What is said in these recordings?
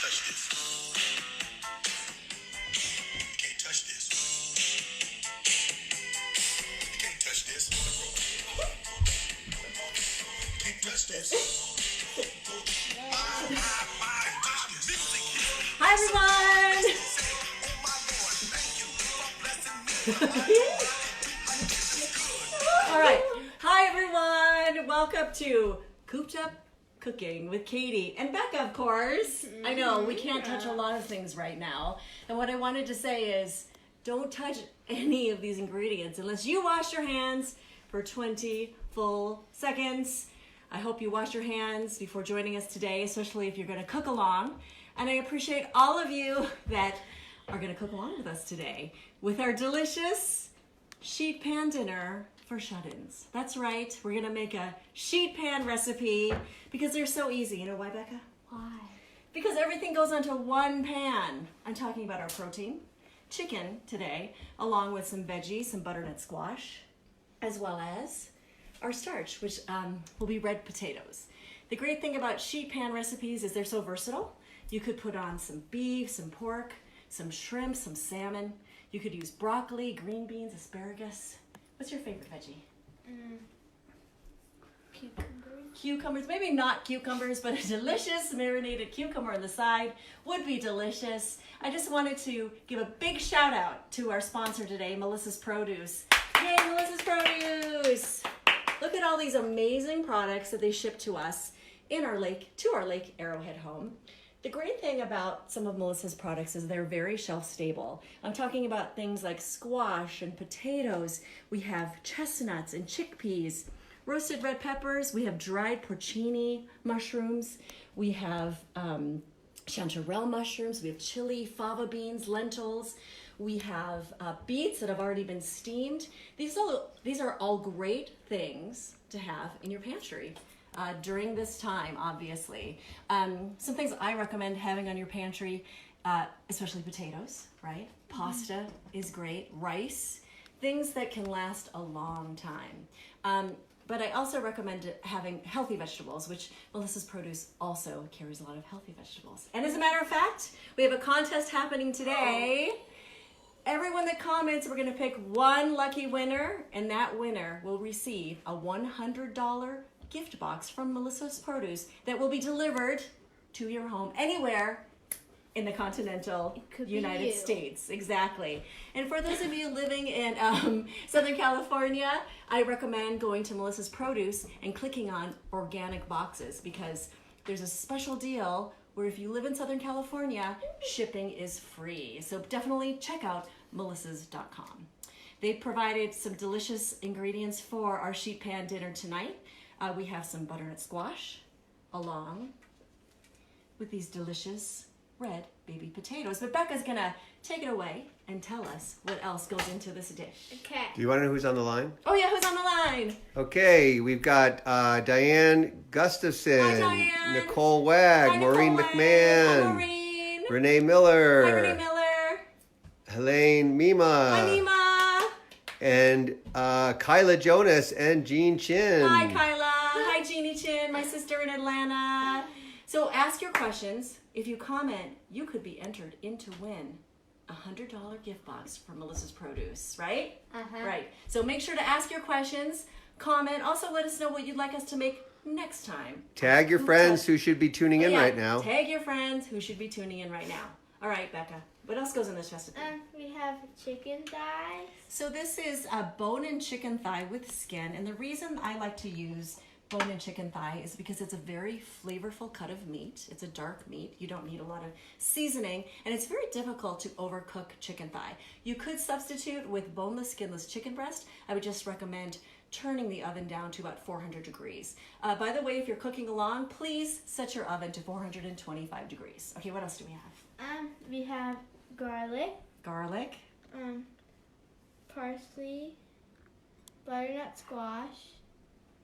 touch this. You can't touch this. You can't touch this. You can't touch this. Hi everyone! All right. Hi everyone! Welcome to Cooped Up Cooking with Katie and Becca, of course. I know we can't touch a lot of things right now. And what I wanted to say is don't touch any of these ingredients unless you wash your hands for 20 full seconds. I hope you wash your hands before joining us today, especially if you're going to cook along. And I appreciate all of you that are going to cook along with us today with our delicious sheet pan dinner for shut-ins. That's right. We're going to make a sheet pan recipe because they're so easy. You know why, Becca? Why? Because everything goes onto one pan. I'm talking about our protein, chicken today, along with some veggies, some butternut squash, as well as our starch, which will be red potatoes. The great thing about sheet pan recipes is they're so versatile. You could put on some beef, some pork, some shrimp, some salmon. You could use broccoli, green beans, asparagus. What's your favorite veggie? Cucumbers. Cucumbers, maybe not cucumbers, but a delicious marinated cucumber on the side would be delicious. I just wanted to give a big shout out to our sponsor today, Melissa's Produce. Yay, Melissa's Produce! Look at all these amazing products that they ship to us to our Lake Arrowhead home. The great thing about some of Melissa's products is they're very shelf stable. I'm talking about things like squash and potatoes. We have chestnuts and chickpeas, roasted red peppers. We have dried porcini mushrooms. We have chanterelle mushrooms. We have chili, fava beans, lentils. We have beets that have already been steamed. These are all great things to have in your pantry. During this time, obviously. Some things I recommend having on your pantry, especially potatoes, right? Pasta is great, rice, things that can last a long time. But I also recommend having healthy vegetables, which Melissa's Produce also carries a lot of healthy vegetables. And as a matter of fact, we have a contest happening today. Everyone that comments, we're going to pick one lucky winner, and that winner will receive a $100 gift box from Melissa's Produce that will be delivered to your home anywhere in the continental United States. Exactly. And for those of you living in Southern California, I recommend going to Melissa's Produce and clicking on organic boxes because there's a special deal where if you live in Southern California, shipping is free. So definitely check out melissas.com. They provided some delicious ingredients for our sheet pan dinner tonight. We have some butternut squash along with these delicious red baby potatoes. But Becca's gonna take it away and tell us what else goes into this dish. Okay. Do you want to know who's on the line? Oh yeah, who's on the line? Okay, we've got Diane Gustafson, Hi, Diane. Nicole Wag, Hi, Maureen Nicole McMahon, Hi, Maureen. Renee Miller, Hi, Renee Miller. Helene Mima, Hi, Mima. and Kyla Jonas and Jean Chin. Hi, Kyla. Hi, Jeannie Chin, my sister in Atlanta. So ask your questions. If you comment, you could be entered in to win a $100 gift box from Melissa's Produce, right? Right. So make sure to ask your questions, comment. Also, let us know what you'd like us to make next time. Tag your friends who should be tuning in right now. Tag your friends who should be tuning in right now. All right, Becca. What else goes in this recipe? We have chicken thighs. So this is a bone-in chicken thigh with skin, and the reason I like to use bone-in chicken thigh is because it's a very flavorful cut of meat. It's a dark meat. You don't need a lot of seasoning, and it's very difficult to overcook chicken thigh. You could substitute with boneless, skinless chicken breast. I would just recommend turning the oven down to about 400 degrees. By the way, if you're cooking along, please set your oven to 425 degrees. Okay, what else do we have? We have garlic. Garlic. Parsley, butternut squash,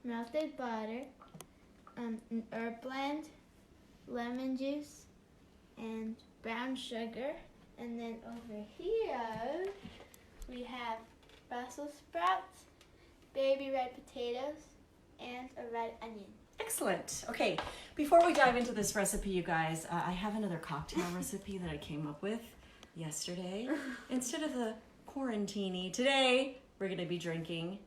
melted butter, an herb blend, lemon juice, and brown sugar. And then over here, we have Brussels sprouts, baby red potatoes, and a red onion. Excellent. Okay, before we dive into this recipe, you guys, I have another cocktail recipe that I came up with yesterday. Instead of the quarantini, today we're going to be drinking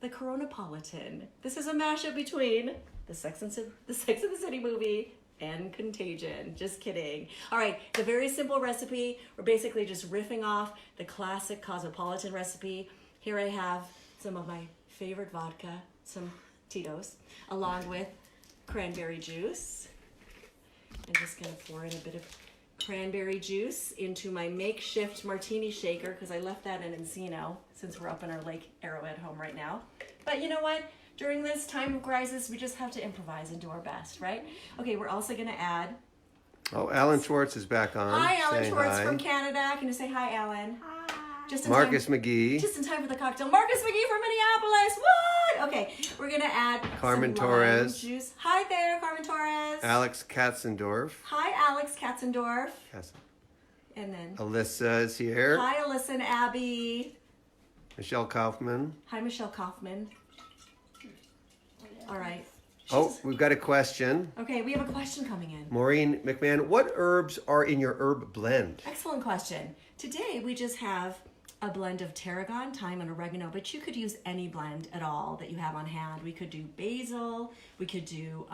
the Coronapolitan. This is a mashup between the Sex and the City movie and Contagion. Just kidding. All right, it's a very simple recipe. We're basically just riffing off the classic Cosmopolitan recipe. Here I have some of my favorite vodka, some Tito's, along with cranberry juice. I'm just gonna pour in a bit of cranberry juice into my makeshift martini shaker because I left that in Encino since we're up in our Lake Arrowhead home right now. But you know what? During this time of crisis, we just have to improvise and do our best, right? Okay, we're also gonna add... Oh, Alan Schwartz is back on. Hi, Alan saying Schwartz hi. from Canada. Can you say hi, Alan? Hi. Just in Marcus time, McGee. Just in time for the cocktail. Marcus McGee from Minneapolis. What? Okay, we're gonna add Carmen some Torres. lime juice. Hi there, Carmen Torres. Alex Katzendorf. Hi, Alex Katzendorf. Yes. And then Alyssa is here. hi, Alyssa and Abby. Michelle Kaufman. Hi, Michelle Kaufman. All right. Oh, we've got a question. Okay, we have a question coming in. Maureen McMahon, what herbs are in your herb blend? Excellent question. Today we just have a blend of tarragon, thyme, and oregano, but you could use any blend at all that you have on hand. We could do basil, we could do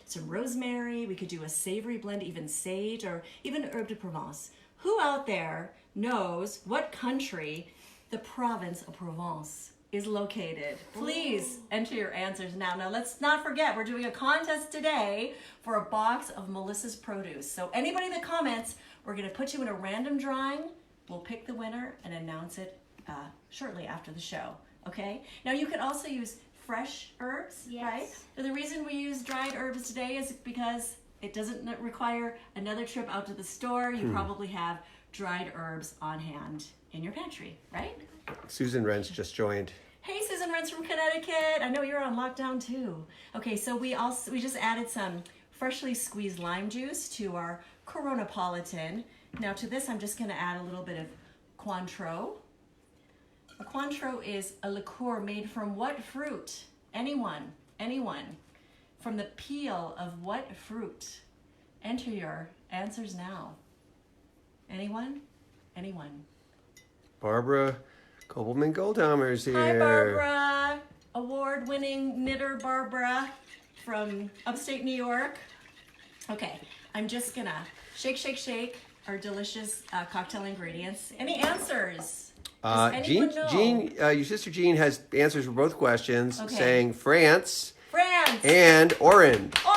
some rosemary, we could do a savory blend, even sage, or even herbe de Provence. Who out there knows what country the province of Provence is located? Please enter your answers now. Now let's not forget, we're doing a contest today for a box of Melissa's produce. So anybody that comments, we're gonna put you in a random drawing. We'll pick the winner and announce it shortly after the show, okay? Now you can also use fresh herbs, Yes. right? So the reason we use dried herbs today is because it doesn't require another trip out to the store. You probably have dried herbs on hand in your pantry, right? Susan Wrench just joined. Hey, Susan Rents from Connecticut. I know you're on lockdown too. Okay, so we just added some freshly squeezed lime juice to our Coronapolitan. Now to this, I'm just gonna add a little bit of Cointreau. A Cointreau is a liqueur made from what fruit? Anyone. From the peel of what fruit? Enter your answers now. Anyone? Barbara Kobelman Goldhammer is here. Hi, Barbara. Award-winning knitter Barbara from upstate New York. Okay, I'm just gonna shake our delicious cocktail ingredients. Any answers? Does anyone know? Jean, your sister Jean has answers for both questions, Okay. saying France France. and orange. Orange.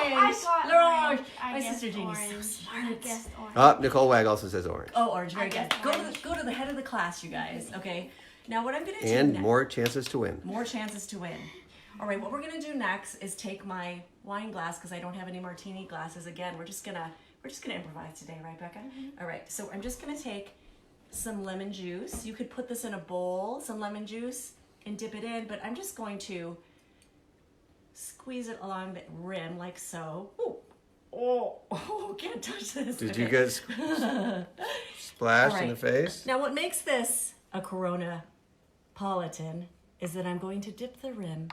I got L'orange. orange. I My guessed sister Jean is so orange. smart. I guessed orange. Nicole Wag also says orange. Oh, orange. Very I good. guessed orange. Go to the head of the class, you guys. Okay. Now what I'm gonna do And next, more chances to win. more chances to win. All right, what we're gonna do next is take my wine glass because I don't have any martini glasses. Again, we're just gonna improvise today, right, Becca? All right, so I'm just gonna take some lemon juice. You could put this in a bowl, some lemon juice, and dip it in, but I'm just going to squeeze it along the rim like so. Ooh. Oh, can't touch this. Did Okay. you get splashed All in the right. face? Now what makes this a Coronapolitan is that I'm going to dip the rim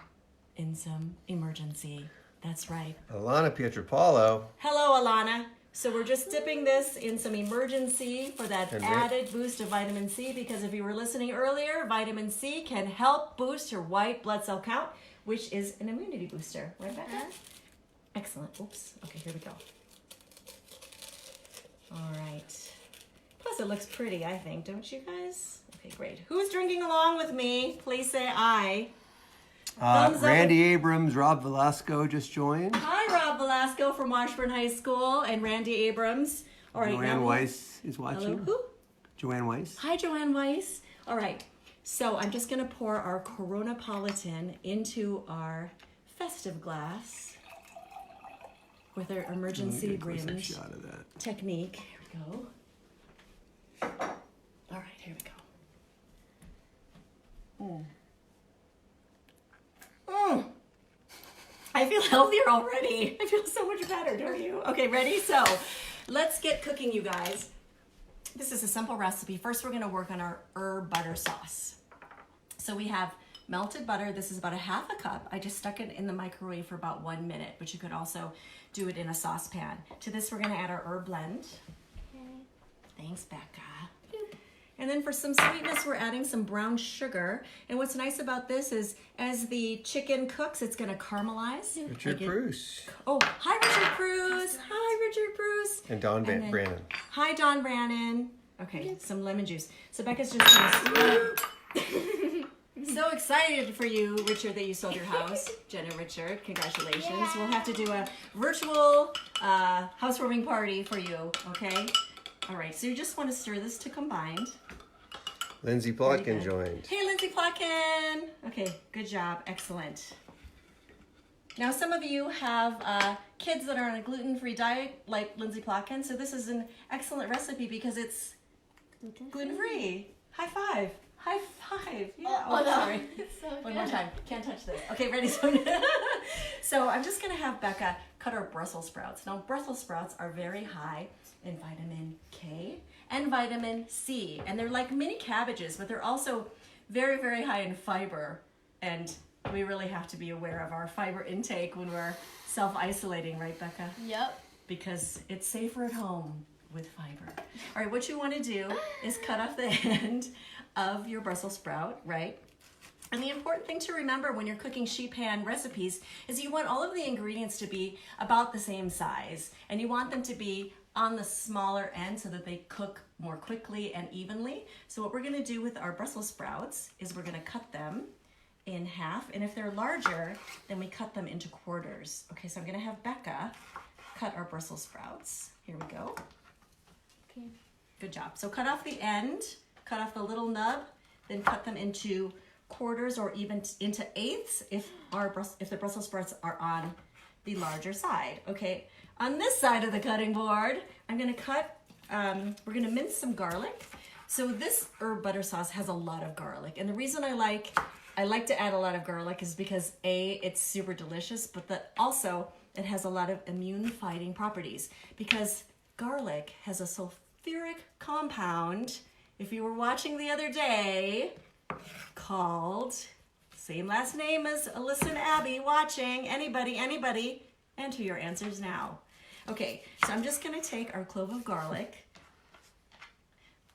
in some emergency. That's right. Alana Pietropalo. Hello, Alana. So we're just dipping this in some emergency for that And added boost of vitamin C, because if you were listening earlier, vitamin C can help boost your white blood cell count, which is an immunity booster. Right, Becca? Excellent. Oops. Okay, here we go. All right. Plus it looks pretty, I think. Don't you guys? Okay, great. Who's drinking along with me? Please say aye. Thumbs up. Randy Abrams, Rob Velasco just joined. Hi, Rob Velasco from Washburn High School and Randy Abrams. All right, Joanne now- Weiss is Hello, watching. who? Joanne Weiss. Hi, Joanne Weiss. All right, so I'm just gonna pour our Coronapolitan into our festive glass with our emergency rimmed Shot of that. technique. Here we go. All right, here we go. I feel healthier already. I feel so much better, don't you? Okay, ready? So let's get cooking, you guys. This is a simple recipe. First, we're gonna work on our herb butter sauce. So we have melted butter. This is about a half a cup. I just stuck it in the microwave for about 1 minute, but you could also do it in a saucepan. To this, we're gonna add our herb blend. Okay. Thanks, Becca. And then for some sweetness, we're adding some brown sugar. And what's nice about this is as the chicken cooks, it's gonna caramelize. Richard Bruce. Oh, hi Richard Bruce. Hi Richard Bruce. And Don then- Brannon. Hi Don Brannon. Okay, some lemon juice. So Becca's just gonna So excited for you, Richard, that you sold your house. Jenna Richard, congratulations. Yeah. We'll have to do a virtual housewarming party for you, okay? All right, so you just want to stir this to combined. Lindsay Very Plotkin good. joined. Hey, Lindsay Plotkin. Okay, good job. Excellent. Now, some of you have kids that are on a gluten-free diet like Lindsay Plotkin, so this is an excellent recipe because it's gluten-free. High five. High five. Yeah. Oh, no. sorry. It's so One good. more time. Can't touch this. Okay, ready? So I'm just going to have Becca cut our Brussels sprouts. Now, Brussels sprouts are very high in vitamin K and vitamin C. And they're like mini cabbages, but they're also very, very high in fiber. And we really have to be aware of our fiber intake when we're self-isolating, right, Becca? Yep. Because it's safer at home with fiber. All right, what you want to do is cut off the end of your Brussels sprout, right? And the important thing to remember when you're cooking sheet pan recipes is you want all of the ingredients to be about the same size, and you want them to be on the smaller end so that they cook more quickly and evenly. So what we're gonna do with our Brussels sprouts is we're gonna cut them in half, and if they're larger, then we cut them into quarters. Okay, so I'm gonna have Becca cut our Brussels sprouts. Here we go. Okay. Good job. So cut off the end, cut off the little nub, then cut them into quarters or even into eighths if the Brussels sprouts are on the larger side. Okay, on this side of the cutting board, I'm gonna cut, we're gonna mince some garlic. So this herb butter sauce has a lot of garlic, and the reason I like to add a lot of garlic is because A, it's super delicious, but that also it has a lot of immune fighting properties because garlic has a sulfuric compound, if you were watching the other day, called, same last name as Alyssa and Abby watching, anybody, enter your answers now. Okay, so I'm just gonna take our clove of garlic.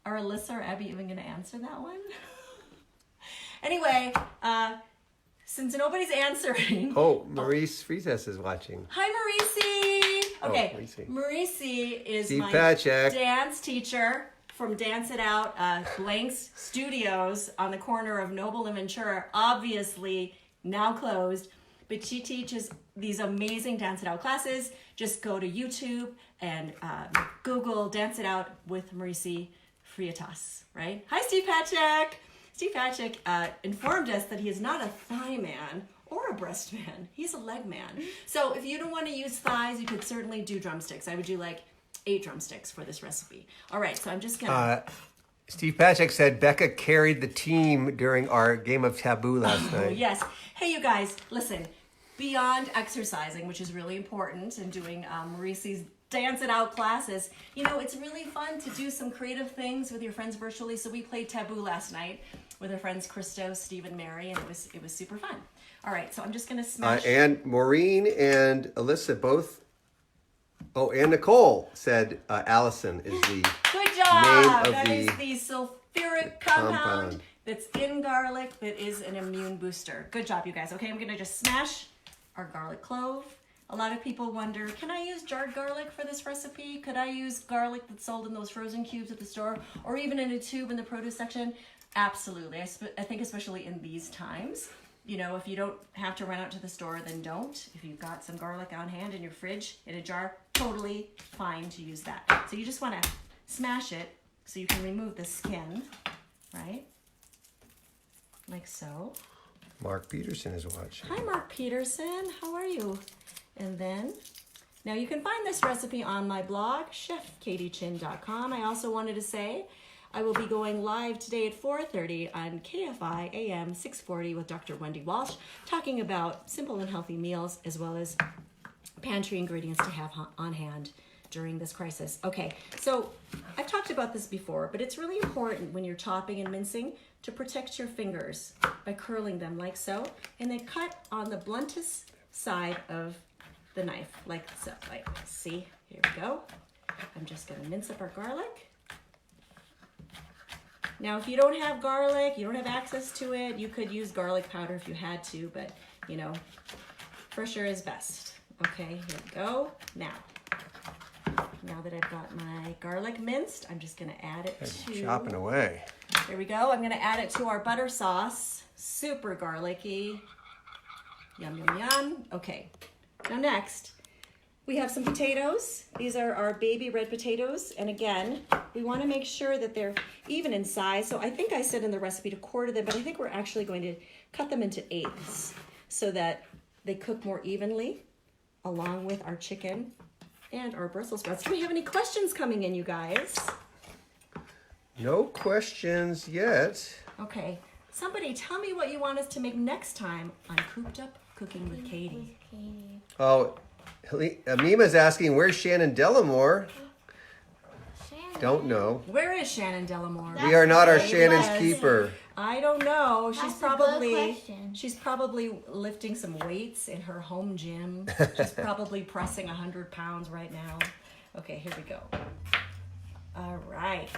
Are Alyssa or Abby even gonna answer that one? Anyway, since nobody's answering. Oh, Maurice Fritas is watching. Hi, Maurice. Okay, Maurice. Maurice is Steve my Pachek. dance teacher from Dance It Out, Blank's Studios on the corner of Noble and Ventura, obviously now closed, but she teaches these amazing Dance It Out classes. Just go to YouTube and Google Dance It Out with Maurice Fritas, right? Hi, Steve Pachek. Steve Pachek informed us that he is not a thigh man or a breast man. He's a leg man. So if you don't want to use thighs, you could certainly do drumsticks. I would do like 8 drumsticks for this recipe. All right, so I'm just gonna... Steve Pachek said Becca carried the team during our game of Taboo last Oh, night. yes. Hey, you guys, listen. Beyond exercising, which is really important, and doing Maurice's Dance It Out classes, you know, it's really fun to do some creative things with your friends virtually. So we played Taboo last night with our friends Christo, Steve, and Mary, and it was super fun. All right, so I'm just gonna smash... And Maureen and Alyssa both... Oh, and Nicole said Allison is the... Good job! Name of That is the the sulfuric compound compound. that's in garlic that is an immune booster. Good job, you guys. Okay, I'm gonna just smash our garlic clove. A lot of people wonder, can I use jarred garlic for this recipe? Could I use garlic that's sold in those frozen cubes at the store or even in a tube in the produce section? Absolutely. I think especially in these times, you know, if you don't have to run out to the store, then don't. If you've got some garlic on hand in your fridge, in a jar, totally fine to use that. So you just want to smash it so you can remove the skin, right? Like so. Mark Peterson is watching. Hi, Mark Peterson. How are you? And then, now you can find this recipe on my blog, chefkatiechin.com. I also wanted to say I will be going live today at 4:30 on KFI AM 640 with Dr. Wendy Walsh, talking about simple and healthy meals as well as pantry ingredients to have on hand during this crisis. Okay, so I've talked about this before, but it's really important when you're chopping and mincing to protect your fingers by curling them like so, and then cut on the bluntest side of the knife, like so. Like, see, here we go. I'm just gonna mince up our garlic. Now, if you don't have garlic, you don't have access to it, you could use garlic powder if you had to, but you know, fresher is best. Okay, here we go. Now that I've got my garlic minced, I'm just gonna add it to... Chopping away. There we go. I'm gonna add it to our butter sauce. Super garlicky. Yum, yum, yum. Okay, now next, we have some potatoes. These are our baby red potatoes. And again, we wanna make sure that they're even in size. So I think I said in the recipe to quarter them, but I think we're actually going to cut them into eighths so that they cook more evenly along with our chicken and our Brussels sprouts. Do we have any questions coming in, you guys? No questions yet. Okay, somebody tell me what you want us to make next time on Cooped Up Cooking with Katie. Oh, Mima's asking, where's Shannon Delamore? Don't know. Where is Shannon Delamore? We are not our Hey, Shannon's Les. keeper. I don't know. That's a good question. She's probably lifting some weights in her home gym. She's probably pressing 100 pounds right now. Okay, here we go. All right.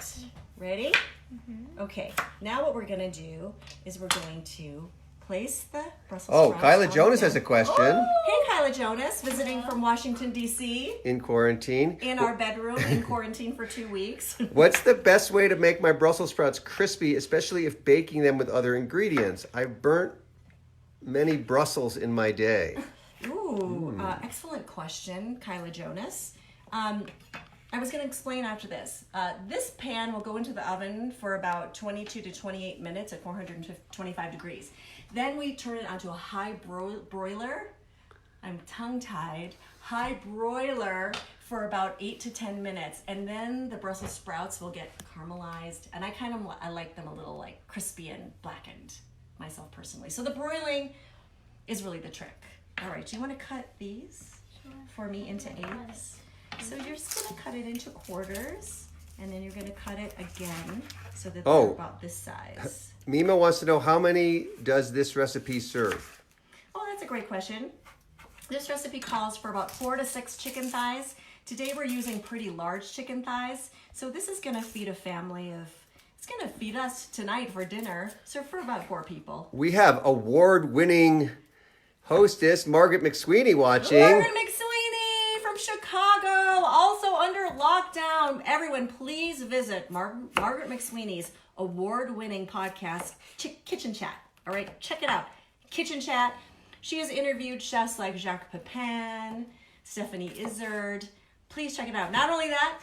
Ready? Mm-hmm. Okay. Now what we're gonna do is we're going to place the Brussels Oh, sprouts Kyla on Jonas the has a pan. question. Hey, Kyla Jonas, visiting from Washington, D.C. In quarantine. in our bedroom in quarantine for 2 weeks. What's the best way to make my Brussels sprouts crispy, especially if baking them with other ingredients? I've burnt many Brussels in my day. Ooh, excellent question, Kyla Jonas. I was going to explain after this. This pan will go into the oven for about 22 to 28 minutes at 425 degrees. Then we turn it onto a high broiler. I'm tongue-tied. High broiler for about 8 to 10 minutes. And then the Brussels sprouts will get caramelized. And I like them a little like crispy and blackened myself personally. So the broiling is really the trick. All right, do you want to cut these for me into eighths? So you're just gonna cut it into quarters, and then you're gonna cut it again so that they're about this size. Mima wants to know, how many does this recipe serve? Oh, that's a great question. This recipe calls for about 4 to 6 chicken thighs. Today we're using pretty large chicken thighs, so this is gonna feed a family of, it's gonna feed us tonight for dinner, so for about 4 people. We have award-winning hostess Margaret McSweeney watching. Margaret McSweeney from Chicago, also under lockdown. Everyone, please visit Margaret McSweeney's award-winning podcast, Kitchen Chat. All right, check it out. Kitchen Chat. She has interviewed chefs like Jacques Pepin, Stephanie Izzard. Please check it out. Not only that,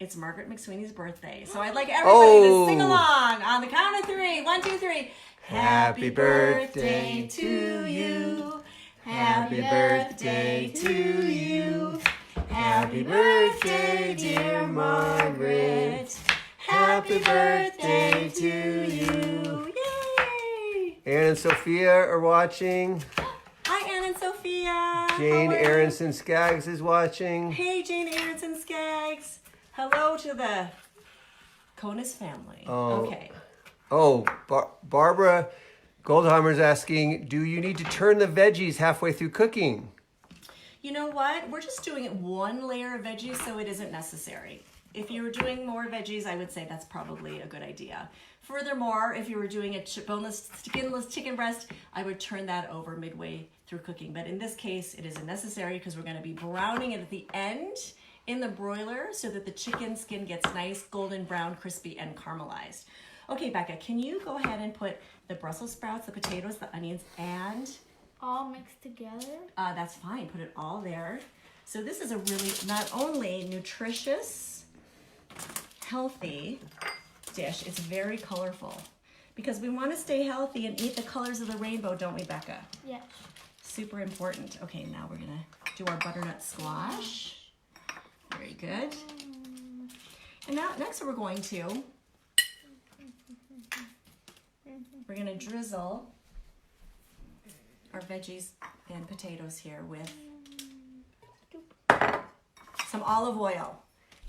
it's Margaret McSweeney's birthday. So I'd like everybody to sing along on the count of 3. 1, 2, 3. Happy birthday to you. Happy birthday to you. Happy birthday, dear Margaret. Happy birthday to you. Yay! Ann and Sophia are watching. Hi, Ann and Sophia. Jane How are you? Aronson Skaggs is watching. Hey, Jane Aronson Skaggs. Hello to the Conus family. Okay. Oh, Barbara Goldheimer's asking, do you need to turn the veggies halfway through cooking? You know what? We're just doing it 1 layer of veggies, so it isn't necessary. If you were doing more veggies, I would say that's probably a good idea. Furthermore, if you were doing a boneless, skinless chicken breast, I would turn that over midway through cooking. But in this case, it isn't necessary because we're going to be browning it at the end in the broiler so that the chicken skin gets nice, golden brown, crispy, and caramelized. Okay, Becca, can you go ahead and put the Brussels sprouts, the potatoes, the onions, and... All mixed together? That's fine. Put it all there. So this is a really not only nutritious, healthy dish, it's very colorful. Because we want to stay healthy and eat the colors of the rainbow, don't we, Becca? Yes. Super important. Okay, now we're going to do our butternut squash. Very good. And now next we're going to drizzle our veggies and potatoes here with some some olive oil.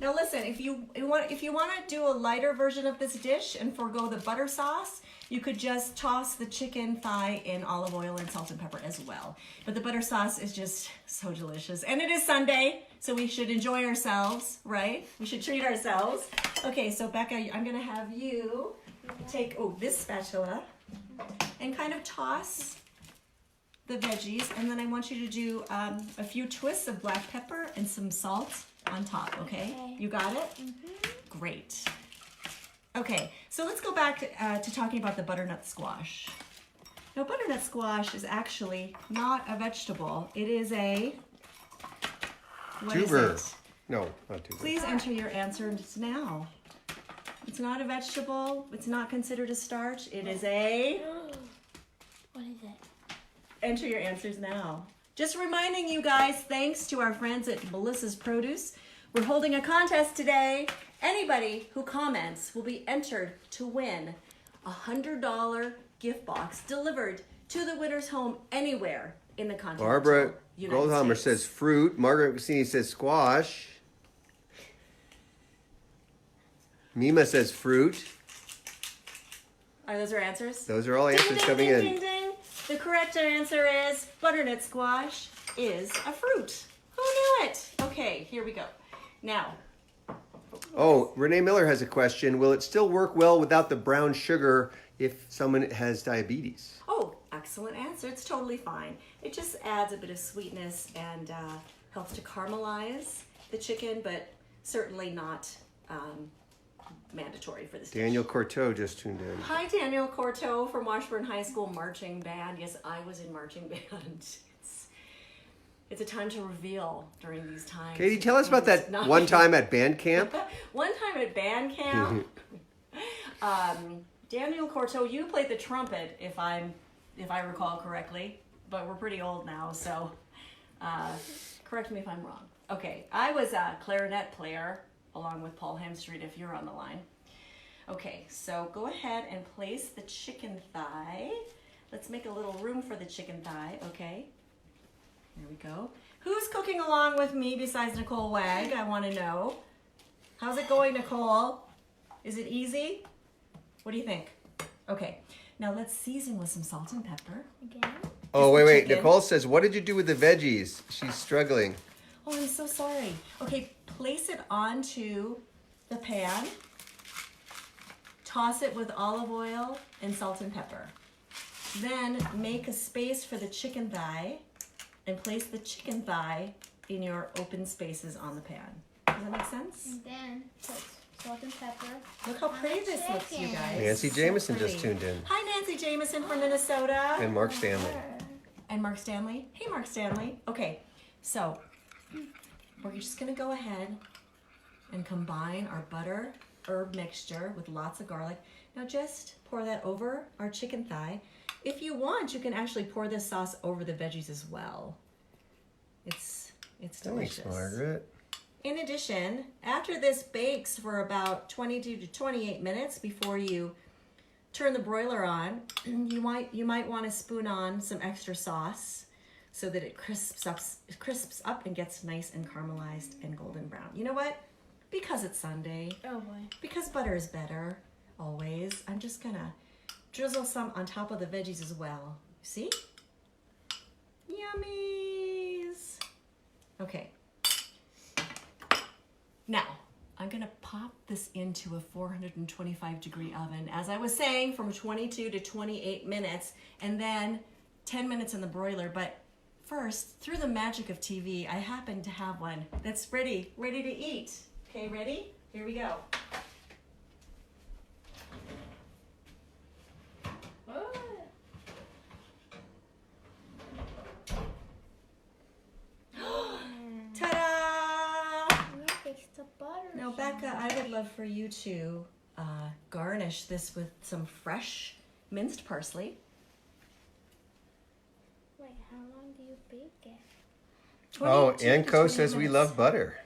Now listen, if you want to do a lighter version of this dish and forego the butter sauce, you could just toss the chicken thigh in olive oil and salt and pepper as well. But the butter sauce is just so delicious. And it is Sunday, so we should enjoy ourselves, right? We should treat ourselves. Okay, so Becca, I'm gonna have you take, this spatula and kind of toss the veggies. And then I want you to do a few twists of black pepper and some salt on top, okay? You got it? Mm-hmm. Great. Okay, so let's go back to talking about the butternut squash. Now, butternut squash is actually not a vegetable. It is a... What tuber. is it? No, not tuber. Please enter your answers now. It's not a vegetable. It's not considered a starch. It is a... What is it? Enter your answers now. Just reminding you guys, thanks to our friends at Melissa's Produce, we're holding a contest today. Anybody who comments will be entered to win a $100 gift box delivered to the winner's home anywhere in the continental Barbara United Goldhammer States. says fruit. Margaret Cassini says squash. Mima says fruit. Are those our answers? Those are all Ding, answers ding, coming ding, in. ding, ding. The correct answer is butternut squash is a fruit. Who knew it? Okay, here we go. Now, Oh, Renee Miller has a question. Will it still work well without the brown sugar if someone has diabetes? oh, excellent answer. It's totally fine. It just adds a bit of sweetness and helps to caramelize the chicken, but certainly not mandatory for this dish. Daniel Corteau just tuned in. Hi, Daniel Corteau from Washburn High School Marching Band. Yes, I was in marching band. It's a time to reveal during these times. Katie, tell us about that Not- one time at band camp. One time at band camp, Daniel Corteau, you played the trumpet, if I recall correctly, but we're pretty old now, so correct me if I'm wrong. Okay, I was a clarinet player along with Paul Hemstreet, if you're on the line. Okay, so go ahead and place the chicken thigh. Let's make a little room for the chicken thigh, okay? There we go. Who's cooking along with me besides Nicole Wagg? I want to know. How's it going, Nicole? Is it easy? What do you think? Okay, now let's season with some salt and pepper. Again? Oh, the wait. chicken. Nicole says, what did you do with the veggies? She's struggling. Oh, I'm so sorry. Okay, place it onto the pan. Toss it with olive oil and salt and pepper. Then make a space for the chicken thigh and place the chicken thigh in your open spaces on the pan. Does that make sense? And then put salt and pepper. Look how pretty this looks, you chicken. guys. Nancy So Jameson just pretty. tuned in. Hi, Nancy Jameson from Minnesota. And Mark Stanley. And Mark Stanley. Hey, Mark Stanley. Okay, so we're just gonna go ahead and combine our butter herb mixture with lots of garlic. Now just pour that over our chicken thigh. If you want, you can actually pour this sauce over the veggies as well. It's delicious. Thanks, Margaret. In addition, after this bakes for about 22 to 28 minutes before you turn the broiler on, you might want to spoon on some extra sauce so that it crisps up and gets nice and caramelized and golden brown. You know what? Because it's Sunday, Oh boy. because butter is better, always, I'm just gonna drizzle some on top of the veggies as well. See? Yummies! Okay. Now, I'm gonna pop this into a 425 degree oven, as I was saying, from 22 to 28 minutes, and then 10 minutes in the broiler. But first, through the magic of TV, I happen to have one that's ready to eat. Okay, ready? Here we go. Ta-da! Look, it's the butter. Now, Becca, I would love for you to garnish this with some fresh minced parsley. Wait, how long do you bake it? 22 to Anco 28 says we minutes. love butter.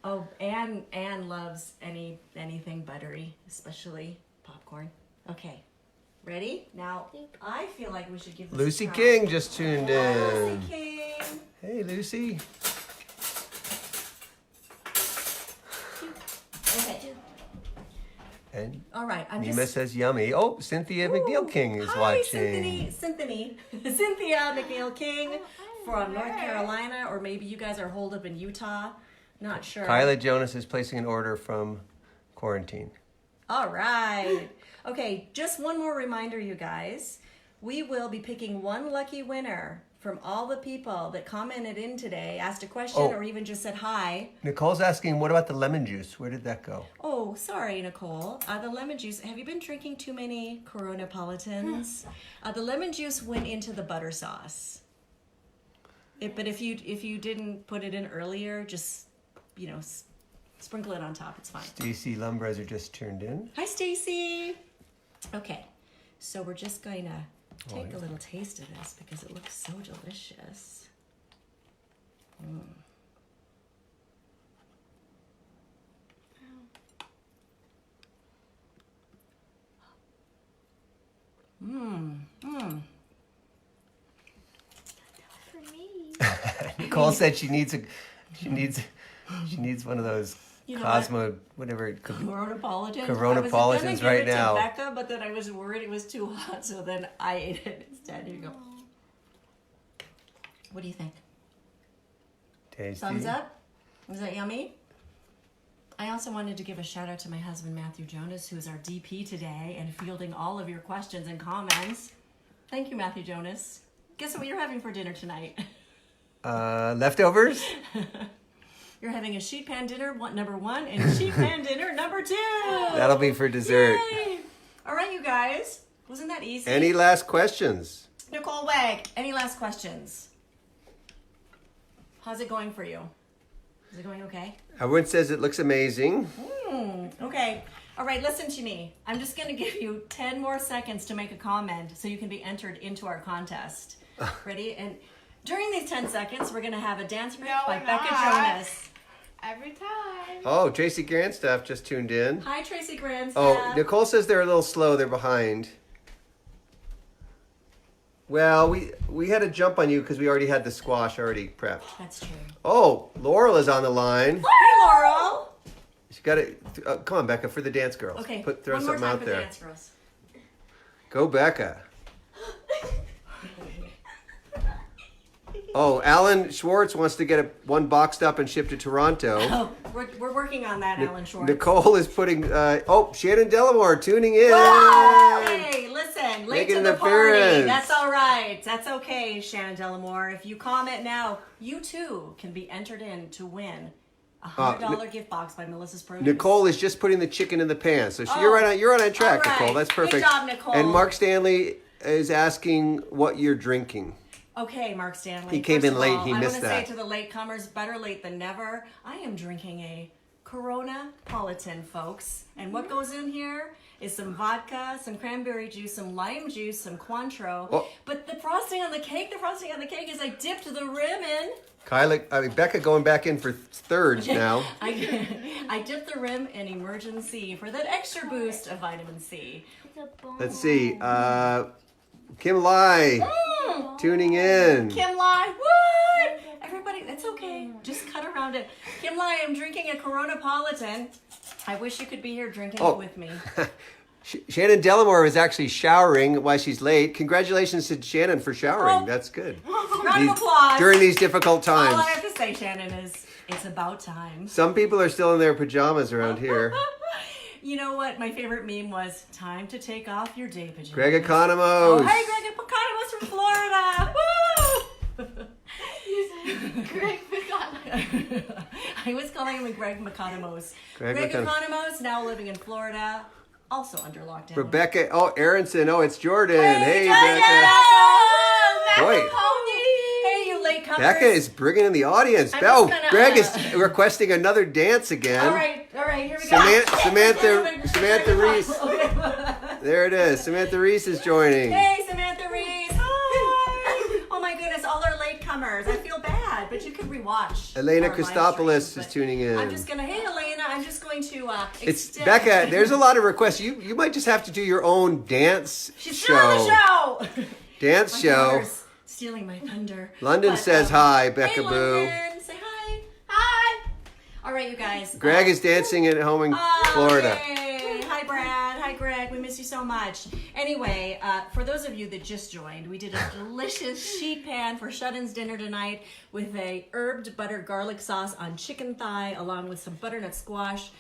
Oh, Anne loves anything buttery, especially popcorn. Okay, ready? Now, I feel like we should give this Lucy a try. King just tuned Lucy in. King. Hey, Lucy. And All right, I'm Nima just... says yummy. Oh, Cynthia McNeil King is Hi, watching. Cynthia McNeil King from North Carolina, or maybe you guys are holed up in Utah. Not sure. Kyla Jonas is placing an order from quarantine. All right. Okay, just one more reminder, you guys. We will be picking one lucky winner from all the people that commented in today, asked a question, Oh. or even just said hi. Nicole's asking, what about the lemon juice? Where did that go? Oh, sorry, Nicole. The lemon juice. Have you been drinking too many Coronapolitans? The lemon juice went into the butter sauce. But if you didn't put it in earlier, just sprinkle it on top. It's fine. Stacy Lumbrezzer just turned in. Hi, Stacy. Okay, so we're just going to take a little taste of this because it looks so delicious. For me. Nicole said she needs one of those You know Cosmo, whatever it could be. Coronapolitans. Coronapolitans I was gonna give right it now. to Becca, but then I was worried it was too hot, so then I ate it instead. Here you go. What do you think? Tasty. Thumbs up? Was that yummy? I also wanted to give a shout out to my husband, Matthew Jonas, who's our DP today and fielding all of your questions and comments. Thank you, Matthew Jonas. Guess what you're having for dinner tonight? Leftovers? You're having a sheet pan dinner, number 1, and sheet pan dinner, number 2. That'll be for dessert. Yay! All right, you guys. Wasn't that easy? Any last questions? Nicole Wag, any last questions? How's it going for you? Is it going okay? Everyone says it looks amazing. Okay. All right, listen to me. I'm just going to give you 10 more seconds to make a comment so you can be entered into our contest. Ready? And during these 10 seconds, we're going to have a dance break by we're Becca not. Jonas. Every time. Oh, Tracy Grandstaff just tuned in. Hi, Tracy Grandstaff. Oh, Nicole says they're a little slow. They're behind. Well, we had to jump on you because we already had the squash already prepped. That's true. Oh, Laurel is on the line. Hey, Laurel. She got it. Come on, Becca, for the dance girls. Okay, Throw one more something time out for there. the dance girls. Go, Becca. Oh, Alan Schwartz wants to get one boxed up and shipped to Toronto. Oh, we're working on that, Alan Schwartz. Nicole is putting. Shannon Delamore tuning in. Wow! Hey, listen, late Making to an the party. appearance. That's all right. That's okay, Shannon Delamore. If you comment now, you too can be entered in to win a $100 gift box by Melissa's Produce. Nicole is just putting the chicken in the pan, so you're on track, all right. Nicole. That's perfect. Good job, Nicole. And Mark Stanley is asking what you're drinking. Okay, Mark Stanley. He came First in of late. all, He missed I that. want to say to the latecomers, better late than never. I am drinking a Coronapolitan, folks. And what goes in here is some vodka, some cranberry juice, some lime juice, some Cointreau. Oh. But the frosting on the cake is I dipped the rim in. Becca going back in for thirds now. I dipped the rim in Emergency for that extra boost of vitamin C. It's a bone. Let's see. Kim Lai tuning in. Kim Lai, what? Everybody, that's okay. Just cut around it. Kim Lai, I'm drinking a Coronapolitan. I wish you could be here drinking it with me. Shannon Delamore is actually showering while she's late. Congratulations to Shannon for showering. Oh. That's good. Round of applause. During these difficult times. All I have to say, Shannon, is it's about time. Some people are still in their pajamas around here. You know what? My favorite meme was time to take off your day pajamas. Greg Economos. Oh, hey, Greg Economos from Florida. Woo! Greg McConnell. I was calling him Greg McConomos. Greg Greg McConom- Economos, now living in Florida, also under lockdown. Rebecca. Oh, Aronson. Oh, it's Jordan. Hey, Jordan! Becca. Boy. Hey, you latecomers. Becca is bringing in the audience. I'm just gonna, Greg is requesting another dance again. All right, here we go. Samantha Reese. There it is. Samantha Reese is joining. Hey, Samantha Reese. Hi. Oh my goodness, all our latecomers. I feel bad, but you can rewatch. Elena our live Christopoulos streams, is but tuning in. I'm just gonna. Hey, Elena. I'm just going to. It's extend- Becca. There's a lot of requests. You might just have to do your own dance She's show. still on the show. Dance My show. daughter's stealing my thunder. London But, says hi, Becca hey, Boo. London. Say hi. Hi. All right, you guys. Greg is dancing at home in Oh, Florida. Yay. Hi, Brad. miss you so much. Anyway, for those of you that just joined, we did a delicious sheet pan for shut-ins dinner tonight with a herbed butter garlic sauce on chicken thigh, along with some butternut squash,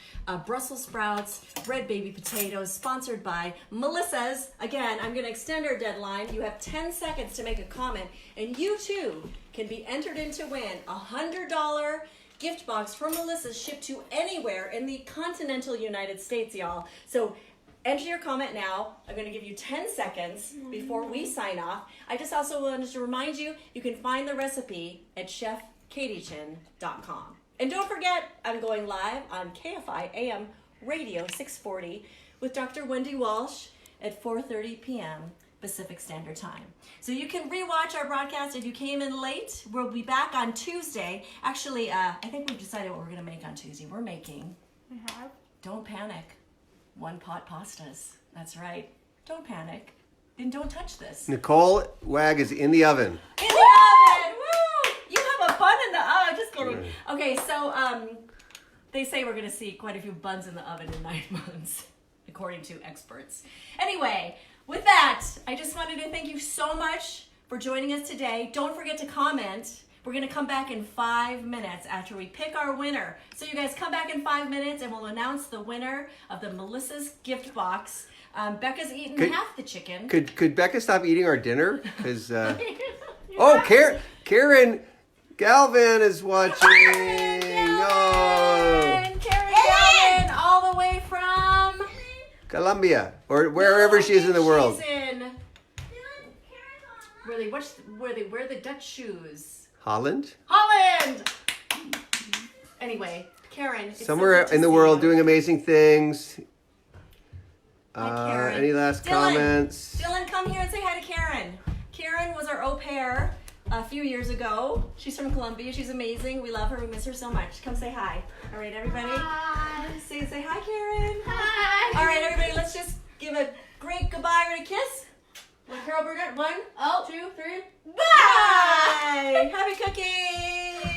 Brussels sprouts, red baby potatoes, sponsored by Melissa's. Again, I'm going to extend our deadline. You have 10 seconds to make a comment, and you too can be entered in to win a $100 gift box from Melissa's, shipped to anywhere in the continental United States, y'all. So enter your comment now. I'm going to give you 10 seconds before we sign off. I just also wanted to remind you, you can find the recipe at chefkatiechin.com. And don't forget, I'm going live on KFI AM Radio 640 with Dr. Wendy Walsh at 4:30 p.m. Pacific Standard Time. So you can rewatch our broadcast if you came in late. We'll be back on Tuesday. Actually, I think we've decided what we're going to make on Tuesday. We're making, don't panic, one pot pastas. That's right. Don't panic. And don't touch this. Nicole Wag is in the oven. In the oven! Woo! You have a bun in the oven. Just kidding. Okay, so they say we're going to see quite a few buns in the oven in 9 months, according to experts. Anyway, with that, I just wanted to thank you so much for joining us today. Don't forget to comment. We're going to come back in 5 minutes after we pick our winner. So you guys come back in 5 minutes and we'll announce the winner of the Melissa's gift box. Becca's eaten half the chicken. Could Becca stop eating our dinner? Because Karen Galvin is watching. Karen Galvin, all the way from Colombia, or wherever she is in the world. She's in where they wear the Dutch shoes. Holland? Anyway, Karen. It's Somewhere so good to in the see world you. doing amazing things. Hi, Karen. Any last Dylan, comments? Dylan, come here and say hi to Karen. Karen was our au pair a few years ago. She's from Colombia. She's amazing. We love her. We miss her so much. Come say hi. All right, everybody. Hi. Say hi, Karen. Hi. All right, everybody. Let's just give a great goodbye and a kiss. Like Carol Burnett. 1, 2, 3. Bye. Happy cooking.